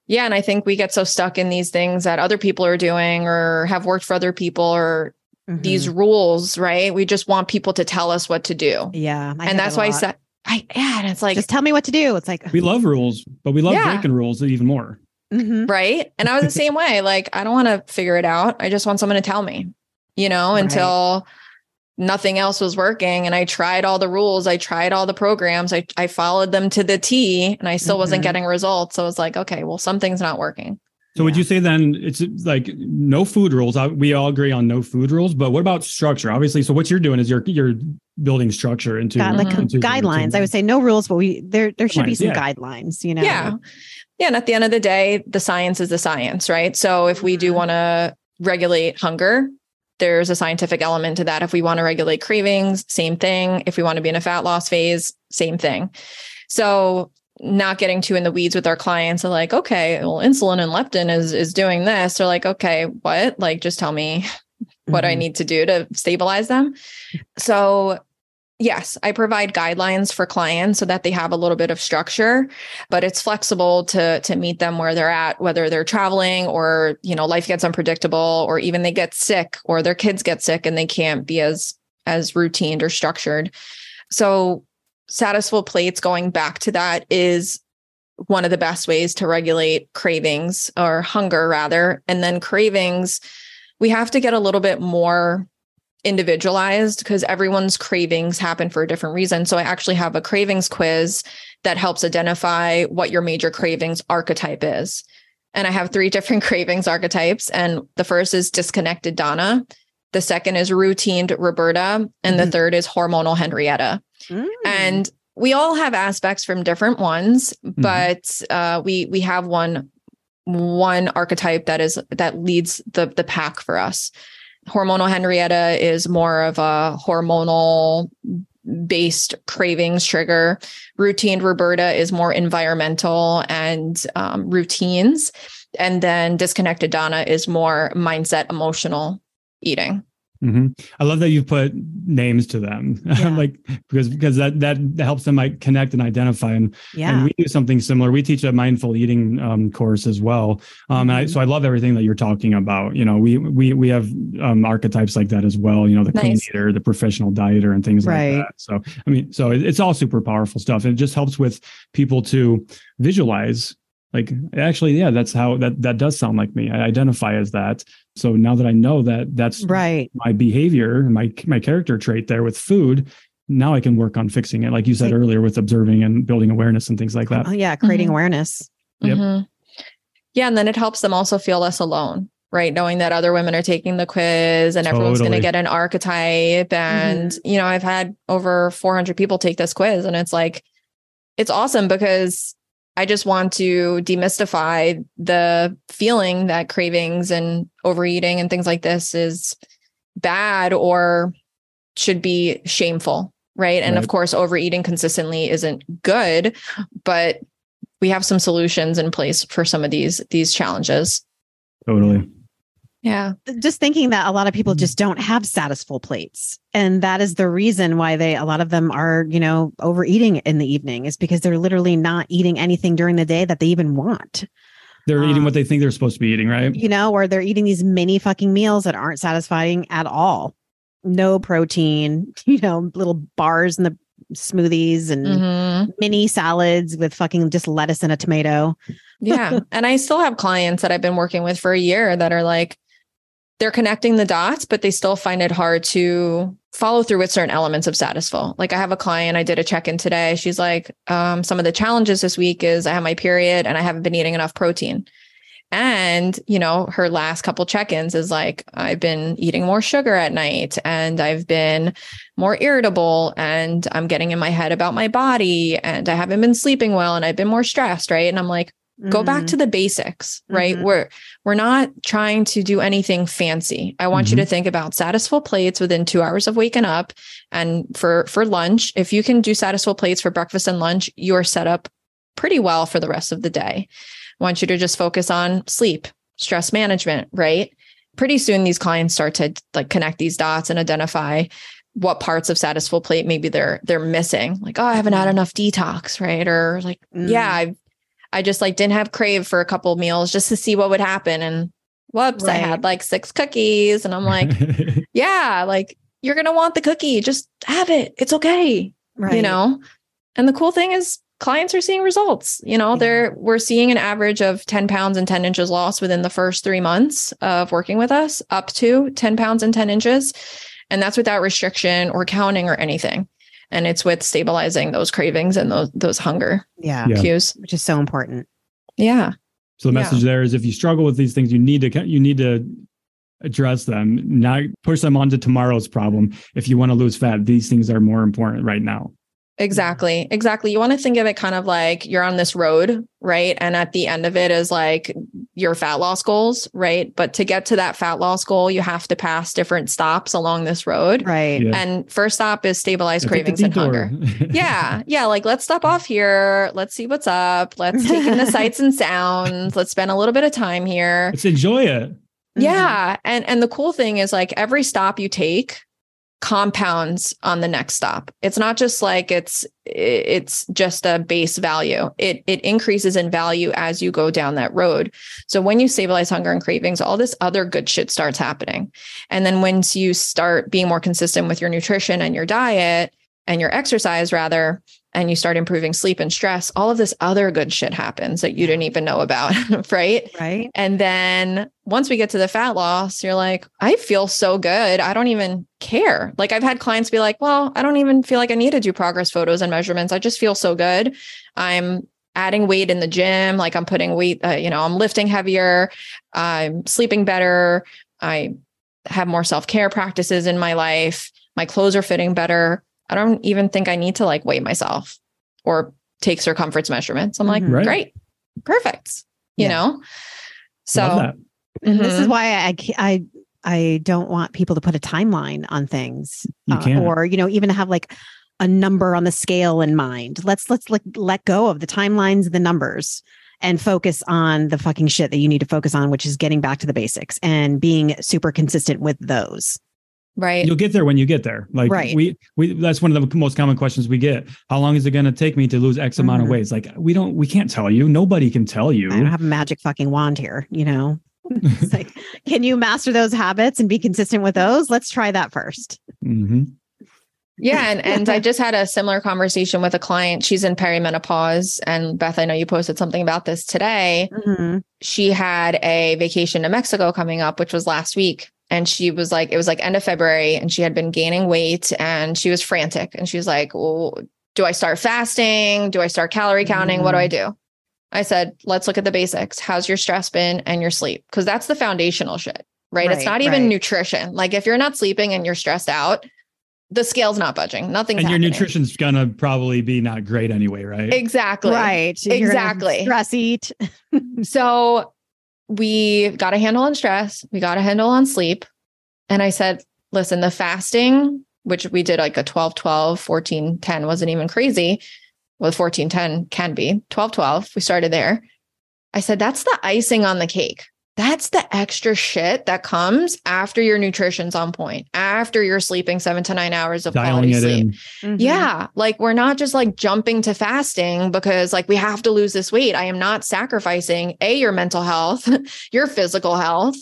And I think we get so stuck in these things that other people are doing or have worked for other people, or these rules, right? We just want people to tell us what to do. Yeah. And that's why I said, and it's like, just tell me what to do. It's like, we love rules, but we love breaking rules even more. Right. And I was the same way. Like, I don't want to figure it out. I just want someone to tell me, until nothing else was working. And I tried all the rules. I tried all the programs. I followed them to the T, and I still wasn't getting results. So I was like, okay, well, something's not working. So would you say then it's like no food rules? We all agree on no food rules, but what about structure? Obviously, so what you're doing is you're building structure into guidelines. I would say no rules, but there should be some guidelines, Yeah. And at the end of the day, the science is the science, right? So if we do want to regulate hunger, there's a scientific element to that. If we want to regulate cravings, same thing. If we want to be in a fat loss phase, same thing. So not getting too in the weeds with our clients are like, okay, well, insulin and leptin is doing this. They're like, okay, what? Like, just tell me what I need to do to stabilize them. So Yes, I provide guidelines for clients so that they have a little bit of structure, but it's flexible to meet them where they're at, whether they're traveling or, life gets unpredictable, or even they get sick or their kids get sick and they can't be as routined or structured. So Satisful plates, going back to that, is one of the best ways to regulate cravings, or hunger rather. And then cravings, we have to get a little bit more individualized because everyone's cravings happen for a different reason. So I actually have a cravings quiz that helps identify what your major cravings archetype is. And I have 3 different cravings archetypes. And the first is disconnected Donna. The second is routined Roberta. And the third is hormonal Henrietta. And we all have aspects from different ones, but we have one archetype that leads the pack for us. Hormonal Henrietta is more of a hormonal based cravings trigger. Routined Roberta is more environmental and routines. And then disconnected Donna is more mindset, emotional eating. I love that you've put names to them, because that helps them connect and identify. And we do something similar. We teach a mindful eating course as well. So I love everything that you're talking about. We have archetypes like that as well. The clean eater, the professional dieter, and things like that. So it's all super powerful stuff. It just helps with people to visualize. That's how that does sound like me. I identify as that. So now that I know that that's my behavior, my character trait there with food, now I can work on fixing it. Like you said earlier, with observing and building awareness and things like that. Oh yeah. Creating awareness. Yep. Yeah. And then it helps them also feel less alone, right? Knowing that other women are taking the quiz and everyone's going to get an archetype. And, I've had over 400 people take this quiz, and it's awesome because I just want to demystify the feeling that cravings and overeating and things like this is bad or should be shameful, right? And of course, overeating consistently isn't good, but we have some solutions in place for some of these challenges. Totally. Yeah. Just thinking that a lot of people just don't have Satisful plates. And that is the reason why a lot of them are, overeating in the evening, is because they're literally not eating anything during the day that they even want. They're eating what they think they're supposed to be eating, right? Or they're eating these mini fucking meals that aren't satisfying at all. No protein, little bars in the smoothies and mini salads with fucking just lettuce and a tomato. Yeah. And I still have clients that I've been working with for a year that are they're connecting the dots, but they still find it hard to follow through with certain elements of Satisful. I have a client, I did a check-in today. She's like, some of the challenges this week is I have my period and I haven't been eating enough protein. And, her last couple check-ins is I've been eating more sugar at night and I've been more irritable and I'm getting in my head about my body and I haven't been sleeping well and I've been more stressed. Right. And I'm like, go back to the basics, right? We're not trying to do anything fancy. I want you to think about Satisful plates within 2 hours of waking up. And for lunch, if you can do Satisful plates for breakfast and lunch, you're set up pretty well for the rest of the day. I want you to just focus on sleep, stress management, right? Pretty soon these clients start to connect these dots and identify what parts of Satisful plate maybe they're missing. I haven't had enough detox, right? Or I just didn't have crave for a couple of meals just to see what would happen. And whoops, I had 6 cookies. And I'm like, yeah, you're going to want the cookie. Just have it. It's okay. Right. And the cool thing is clients are seeing results. We're seeing an average of 10 pounds and 10 inches loss within the first 3 months of working with us, up to 10 pounds and 10 inches. And that's without restriction or counting or anything. And it's with stabilizing those cravings and those hunger cues, which is so important. Yeah. So the message there is, if you struggle with these things, you need to address them, not push them onto tomorrow's problem. If you want to lose fat, these things are more important right now. Exactly. You want to think of it kind of like you're on this road, right? And at the end of it is your fat loss goals, right? But to get to that fat loss goal, you have to pass different stops along this road. Right. Yeah. And first stop is stabilize cravings and hunger. Yeah. Let's stop off here. Let's see what's up. Let's take in the sights and sounds. Let's spend a little bit of time here. Let's enjoy it. Yeah. And the cool thing is every stop you take compounds on the next stop. It's not just like it's just a base value. It increases in value as you go down that road. So when you stabilize hunger and cravings, all this other good shit starts happening. And then once you start being more consistent with your nutrition and your diet and your exercise rather, and you start improving sleep and stress, all of this other good shit happens that you didn't even know about, right? Right. And then once we get to the fat loss, you're like, I feel so good. I don't even care. Like I've had clients be like, well, I don't even feel like I need to do progress photos and measurements. I just feel so good. I'm adding weight in the gym. Like I'm putting weight, I'm lifting heavier. I'm sleeping better. I have more self-care practices in my life. My clothes are fitting better. I don't even think I need to like weigh myself or take circumference measurements. I'm like, great, perfect. You know? So this is why I don't want people to put a timeline on things or, even have like a number on the scale in mind. Let's let go of the timelines, the numbers, and focus on the fucking shit that you need to focus on, which is getting back to the basics and being super consistent with those. Right. You'll get there when you get there. Like we that's one of the most common questions we get. How long is it going to take me to lose X amount of weight? Like we can't tell you. Nobody can tell you. I don't have a magic fucking wand here, It's like, can you master those habits and be consistent with those? Let's try that first. Mm-hmm. Yeah. And I just had a similar conversation with a client. She's in perimenopause. And Beth, I know you posted something about this today. Mm-hmm. She had a vacation to Mexico coming up, which was last week. And she was like, it was like end of February and she had been gaining weight and she was frantic. And she was like, well, do I start fasting? Do I start calorie counting? What do I do? I said, let's look at the basics. How's your stress been and your sleep? Because that's the foundational shit, right? It's not even nutrition. Like if you're not sleeping and you're stressed out, the scale's not budging. Nothing's happening. And your nutrition's going to probably be not great anyway, right? Exactly. Right. Exactly. Stress eat. So we got a handle on stress. We got a handle on sleep. And I said, listen, the fasting, which we did like a 12-12, 14-10 wasn't even crazy. Well, 14-10 can be 12-12. We started there. I said, that's the icing on the cake. That's the extra shit that comes after your nutrition's on point, after you're sleeping 7 to 9 hours of quality sleep. Mm-hmm. Yeah. Like we're not just like jumping to fasting because like we have to lose this weight. I am not sacrificing your mental health, your physical health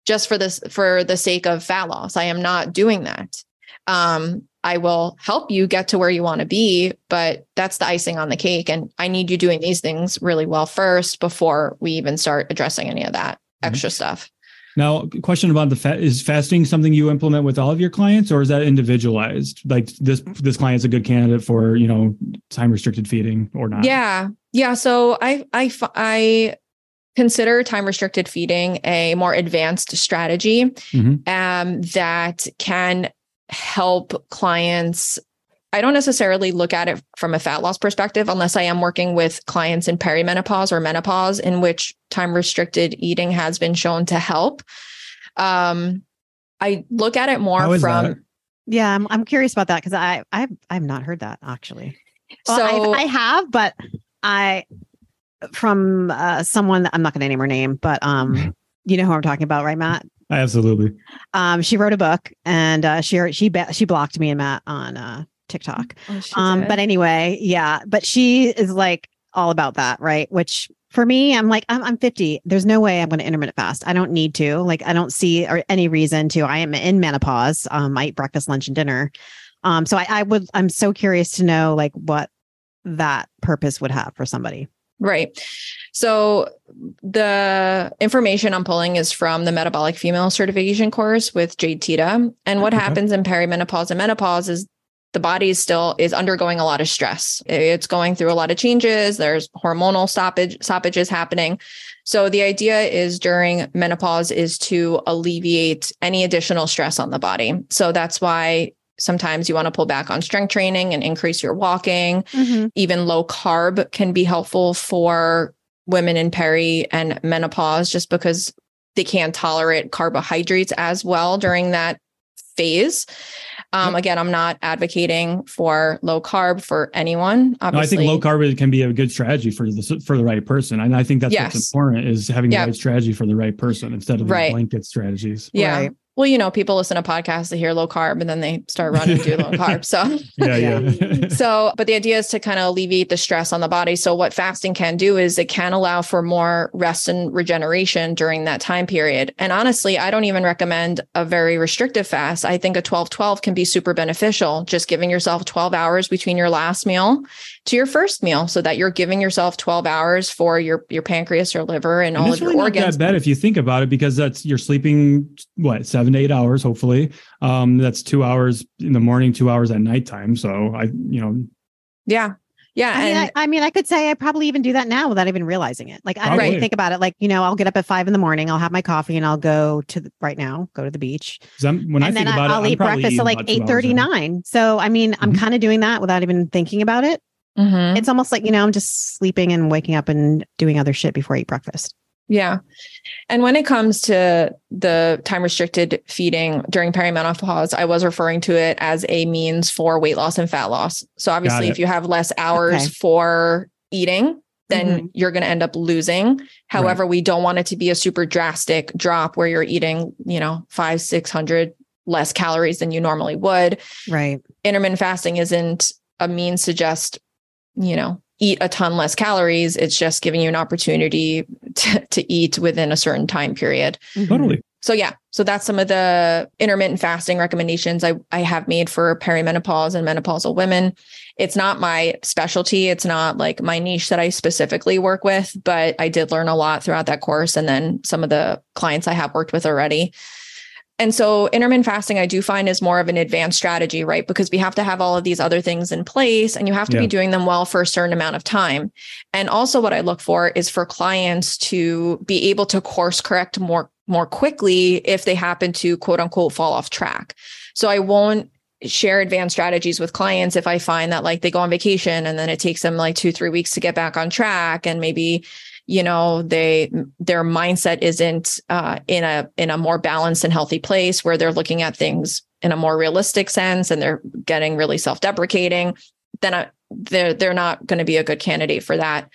just for the sake of fat loss. I am not doing that. I will help you get to where you want to be, but that's the icing on the cake. And I need you doing these things really well first before we even start addressing any of that extra stuff. Now, question about is fasting something you implement with all of your clients, or is that individualized? Like this client's a good candidate for, time restricted feeding or not? Yeah. So I consider time restricted feeding a more advanced strategy that can help clients. I don't necessarily look at it from a fat loss perspective unless I am working with clients in perimenopause or menopause, in which time restricted eating has been shown to help. I look at it more from. That? Yeah, I'm curious about that because I've not heard that actually. Well, I have, but from someone that I'm not going to name her name, but you know who I'm talking about, right, Matt? Absolutely. She wrote a book and she blocked me and Matt on TikTok. But anyway, yeah, but she is like all about that, right? Which for me, I'm like, I'm 50. There's no way I'm going to intermittent fast. I don't need to. Like, I don't see any reason to. I am in menopause. I eat breakfast, lunch, and dinner. So I'm so curious to know like what that purpose would have for somebody. Right. So the information I'm pulling is from the Metabolic Female Certification course with Jade Tita. And what happens in perimenopause and menopause is the body is undergoing a lot of stress. It's going through a lot of changes. There's hormonal stoppages happening. So the idea is during menopause is to alleviate any additional stress on the body. So that's why sometimes you want to pull back on strength training and increase your walking. Mm-hmm. Even low carb can be helpful for women in peri and menopause just because they can't tolerate carbohydrates as well during that phase. Again, I'm not advocating for low carb for anyone. Obviously. No, I think low carb can be a good strategy for the right person. And I think that's what's important is having the right strategy for the right person instead of the blanket strategies. Yeah. Right. Well, people listen to podcasts, they hear low carb and then they start running and do low carb. So, but the idea is to kind of alleviate the stress on the body. So what fasting can do is it can allow for more rest and regeneration during that time period. And honestly, I don't even recommend a very restrictive fast. I think a 12-12 can be super beneficial. Just giving yourself 12 hours between your last meal to your first meal so that you're giving yourself 12 hours for your pancreas or liver and all of your organs. Not that bad if you think about it, because you're sleeping, 7 to 8 hours, hopefully. That's 2 hours in the morning, 2 hours at nighttime. So Yeah. I mean, I could say I probably even do that now without even realizing it. Like, I don't even think about it. Like, I'll get up at 5 a.m. I'll have my coffee and I'll go to the beach. I'll eat breakfast at like 8:39. So, I mean, I'm kind of doing that without even thinking about it. Mm-hmm. It's almost like, I'm just sleeping and waking up and doing other shit before I eat breakfast. Yeah. And when it comes to the time restricted feeding during perimenopause, I was referring to it as a means for weight loss and fat loss. So obviously, if you have less hours for eating, then you're going to end up losing. However, we don't want it to be a super drastic drop where you're eating, 500-600 less calories than you normally would. Right. Intermittent fasting isn't a means to just, eat a ton less calories. It's just giving you an opportunity to eat within a certain time period. Totally. So that's some of the intermittent fasting recommendations I have made for perimenopause and menopausal women. It's not my specialty. It's not like my niche that I specifically work with, but I did learn a lot throughout that course. And then some of the clients I have worked with already. And so intermittent fasting, I do find, is more of an advanced strategy, right? Because we have to have all of these other things in place and you have to be doing them well for a certain amount of time. And also what I look for is for clients to be able to course correct more quickly if they happen to quote unquote fall off track. So I won't share advanced strategies with clients if I find that like they go on vacation and then it takes them like 2-3 weeks to get back on track. And maybe their mindset isn't in a more balanced and healthy place where they're looking at things in a more realistic sense and they're getting really self-deprecating, then they're not going to be a good candidate for that.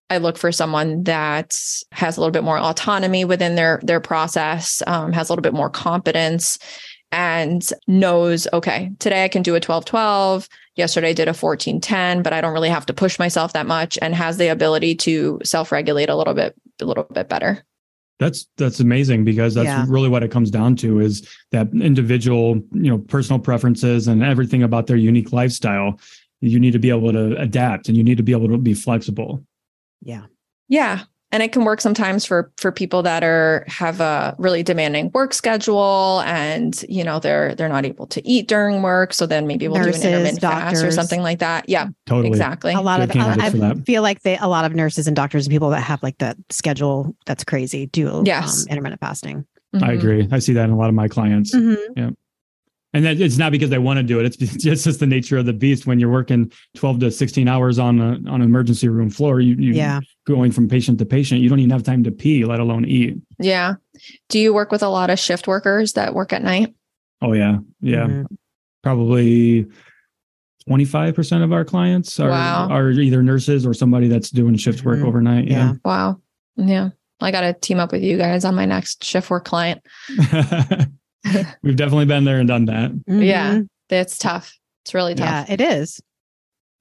I look for someone that has a little bit more autonomy within their process, has a little bit more competence, and knows, okay, today I can do a 12-12. Yesterday I did a 14-10, but I don't really have to push myself that much, and has the ability to self-regulate a little bit better. That's amazing, because that's really what it comes down to, is that individual, personal preferences and everything about their unique lifestyle. You need to be able to adapt and you need to be able to be flexible. Yeah. Yeah. And it can work sometimes for people that have a really demanding work schedule and, they're not able to eat during work. So then maybe we'll do an intermittent fast or something like that. Yeah, totally. Exactly. I feel like a lot of nurses and doctors and people that have like that schedule that's crazy do intermittent fasting. I agree. I see that in a lot of my clients. Yeah. And that it's not because they want to do it. It's just the nature of the beast. When you're working 12 to 16 hours on an emergency room floor, you going from patient to patient, you don't even have time to pee, let alone eat. Yeah. Do you work with a lot of shift workers that work at night? Oh, yeah. Yeah. Mm-hmm. Probably 25% of our clients are either nurses or somebody that's doing shift work overnight. Yeah. Wow. Yeah. I got to team up with you guys on my next shift work client. We've definitely been there and done that. Mm-hmm. Yeah, it's tough. It's really tough. Yeah, it is.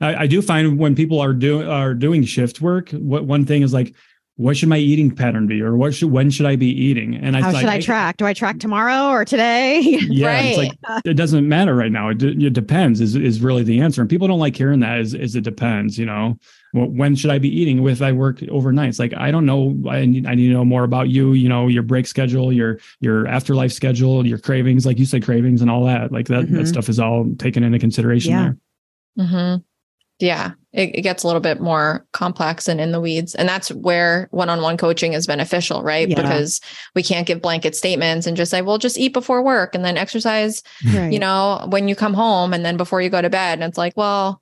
I do find when people are doing shift work, one thing is like, what should my eating pattern be, or when should I be eating? And how should I track? Do I track tomorrow or today? Yeah, right. It's like it doesn't matter right now. It depends is really the answer, and people don't like hearing that. Is it depends? When should I be eating if I work overnight? It's like, I don't know. I need to know more about you. Your break schedule, your afterlife schedule, your cravings, like you said, cravings and all that. Like that stuff is all taken into consideration there. Mm-hmm. Yeah, it gets a little bit more complex and in the weeds. And that's where one-on-one coaching is beneficial, right? Yeah. Because we can't give blanket statements and just say, well, just eat before work and then exercise, when you come home and then before you go to bed. And it's like, well,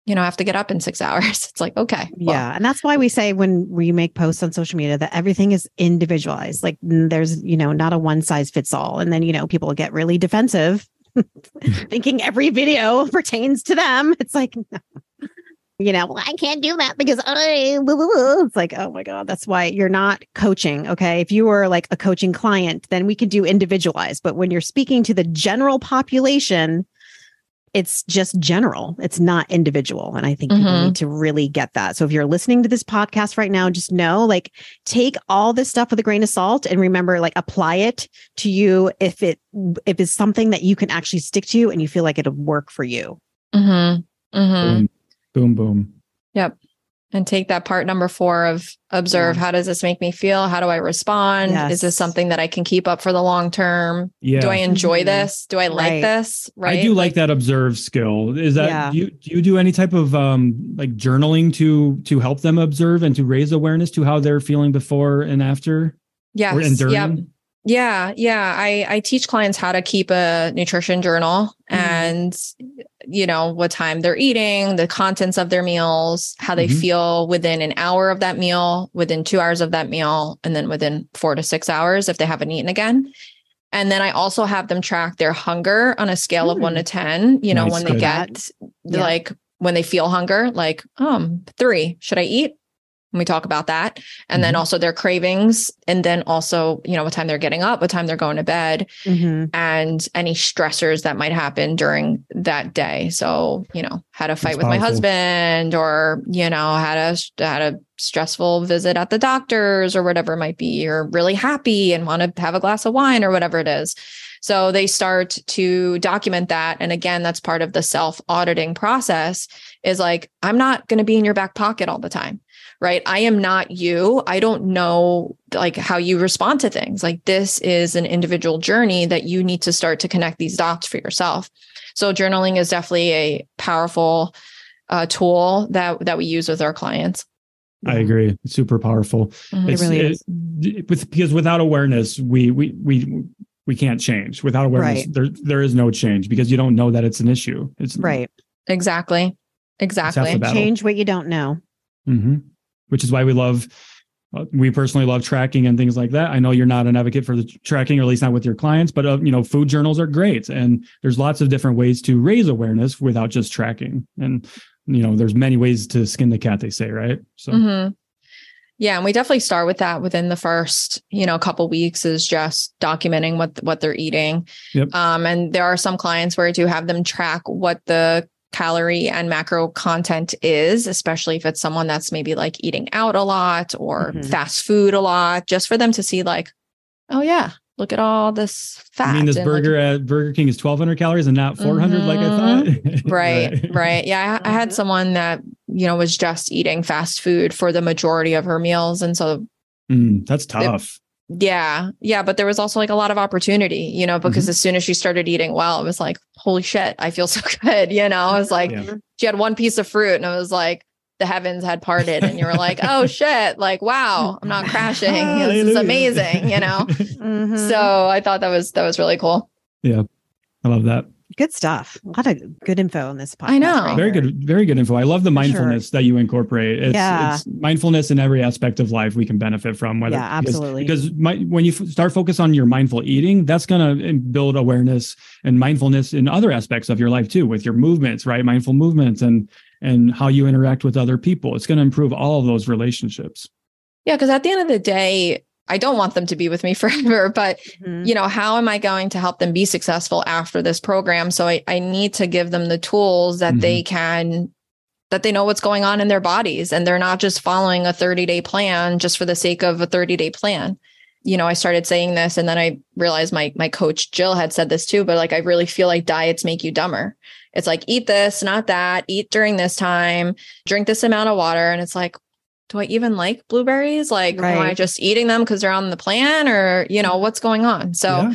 I have to get up in 6 hours. It's like, okay. Well. Yeah. And that's why we say when we make posts on social media that everything is individualized. Like there's, not a one size fits all. And then, people get really defensive thinking every video pertains to them. It's like, no. Well, I can't do that because it's like, oh my God, that's why you're not coaching. Okay. If you were like a coaching client, then we could do individualized. But when you're speaking to the general population, it's just general. It's not individual. And I think people need to really get that. So if you're listening to this podcast right now, just know, like, take all this stuff with a grain of salt and remember, like, apply it to you if it's something that you can actually stick to and you feel like it'll work for you. Boom, boom, boom. Yep. And take that part number 4 of observe. How does this make me feel? How do I respond? Yes. Is this something that I can keep up for the long term? Yeah. Do I enjoy this? Do I like this? Right. I do like that observe skill. Is that, do you do any type of like journaling to help them observe and to raise awareness to how they're feeling before and after? Yes. Or and during? Yep. Yeah. I teach clients how to keep a nutrition journal and, what time they're eating, the contents of their meals, how they feel within an hour of that meal, within 2 hours of that meal, and then within 4 to 6 hours if they haven't eaten again. And then I also have them track their hunger on a scale of 1 to 10, Nice. when they get like, when they feel hunger, like, 3, should I eat? And we talk about that. And then also their cravings. And then also, what time they're getting up, what time they're going to bed, and any stressors that might happen during that day. So, had a fight with my husband, or, had a stressful visit at the doctor's, or whatever it might be, or really happy and want to have a glass of wine or whatever it is. So they start to document that. And again, that's part of the self-auditing process, is like, I'm not going to be in your back pocket all the time. Right. I am not you. I don't know like how you respond to things. Like, this is an individual journey that you need to start to connect these dots for yourself. So journaling is definitely a powerful tool that we use with our clients. I agree. It's super powerful. It really is. Because without awareness, we can't change. Without awareness, there is no change, because you don't know that it's an issue. It's right. Exactly. Change what you don't know. Which is why we personally love tracking and things like that. I know you're not an advocate for the tracking, or at least not with your clients, but food journals are great. And there's lots of different ways to raise awareness without just tracking. And, there's many ways to skin the cat, they say, right? So, yeah. And we definitely start with that within the first, couple weeks, is just documenting what they're eating. Yep. And there are some clients where I do have them track what the calorie and macro content is, especially if it's someone that's maybe like eating out a lot or fast food a lot, just for them to see like, oh yeah, look at all this fat. I mean, this burger at Burger King is 1,200 calories and not 400 like I thought. Right. Yeah. I had someone that, was just eating fast food for the majority of her meals. And so that's tough. Yeah. But there was also like a lot of opportunity, because as soon as she started eating well, it was like, holy shit, I feel so good. It was like, she had one piece of fruit and it was like the heavens had parted and you were like, oh shit, like, wow, I'm not crashing. This is amazing, So I thought that was really cool. Yeah. I love that. Good stuff. A lot of good info on this podcast. I know. Right very good info. I love the mindfulness that you incorporate. It's mindfulness in every aspect of life we can benefit from. Absolutely. Because when you start focus on your mindful eating, that's going to build awareness and mindfulness in other aspects of your life too, with your movements, right? Mindful movements and how you interact with other people. It's going to improve all of those relationships. Yeah. Because at the end of the day, I don't want them to be with me forever, but how am I going to help them be successful after this program? So I need to give them the tools that that they know what's going on in their bodies, and they're not just following a 30-day plan just for the sake of a 30-day plan. I started saying this, and then I realized my coach Jill had said this too, but like, I really feel like diets make you dumber. It's like, eat this, not that, eat during this time, drink this amount of water. And it's like, do I even like blueberries? Like, am I just eating them because they're on the plan, or, what's going on? So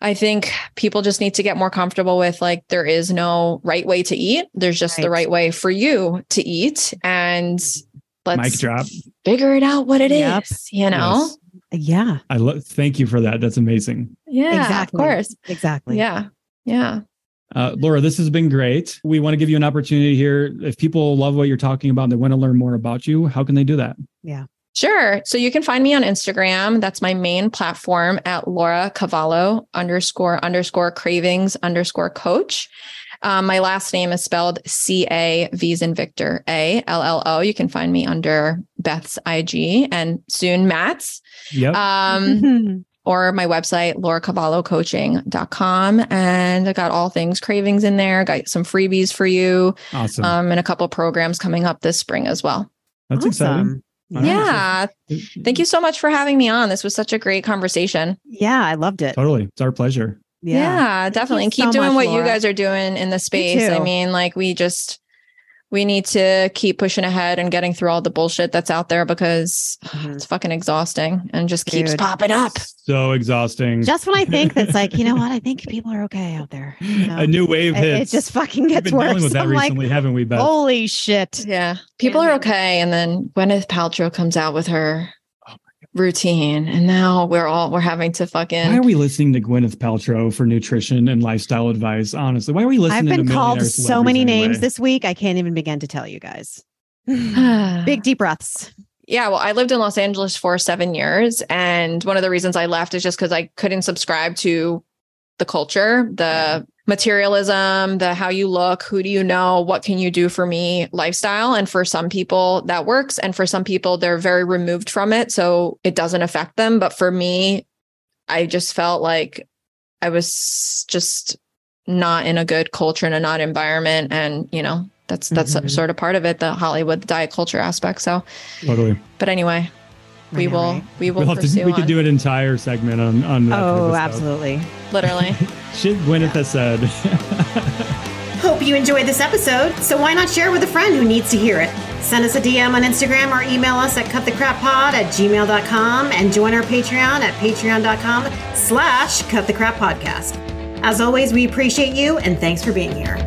I think people just need to get more comfortable with like, there is no right way to eat. There's just the right way for you to eat. And let's mic drop. Figure it out what it is, Yes. Yeah. Thank you for that. That's amazing. Yeah, exactly. Of course. Exactly. Yeah. Laura, this has been great. We want to give you an opportunity here. If people love what you're talking about and they want to learn more about you, how can they do that? Yeah. Sure. So you can find me on Instagram. That's my main platform at Laura Cavallo __cravings _coach. My last name is spelled C-A-V as in Victor, A-L-L-O. You can find me under Beth's IG and soon Matt's. Yep. Or my website, lauracavallocoaching.com. And I got all things Cravings in there. Got some freebies for you. Awesome. And a couple programs coming up this spring as well. That's exciting. Yeah. Thank you so much for having me on. This was such a great conversation. Yeah, I loved it. Totally. It's our pleasure. Yeah, definitely. And keep doing what you guys are doing in the space. I mean, like we need to keep pushing ahead and getting through all the bullshit that's out there because it's fucking exhausting and just keeps popping up. So exhausting. Just when I think that's like, you know what? I think people are okay out there. You know? A new wave hits. It just fucking gets We've been worse. dealing with that recently, haven't we, Beth? Holy shit. Yeah. People are okay. And then Gwyneth Paltrow comes out with her routine. And now we're having to fucking. Why are we listening to Gwyneth Paltrow for nutrition and lifestyle advice? Honestly, why are we listening? I've been to called so many names anyway? this week. I can't even begin to tell you guys. Big deep breaths. Yeah. Well, I lived in Los Angeles for 7 years. And one of the reasons I left is just because I couldn't subscribe to the culture, the materialism, the how you look, who do you know, what can you do for me lifestyle. And for some people that works. And for some people, they're very removed from it. So it doesn't affect them. But for me, I just felt like I was just not in a good culture and a not environment. And, you know, that's sort of part of it, the Hollywood diet culture aspect. So totally. But anyway, we will pursue. We could do an entire segment on that. Oh, absolutely. Literally. Shit Gwyneth has said. Hope you enjoyed this episode, so why not share with a friend who needs to hear it? Send us a DM on Instagram or email us at cutthecrappod@gmail.com and join our Patreon at patreon.com/cutthecrappodcast. As always, we appreciate you and thanks for being here.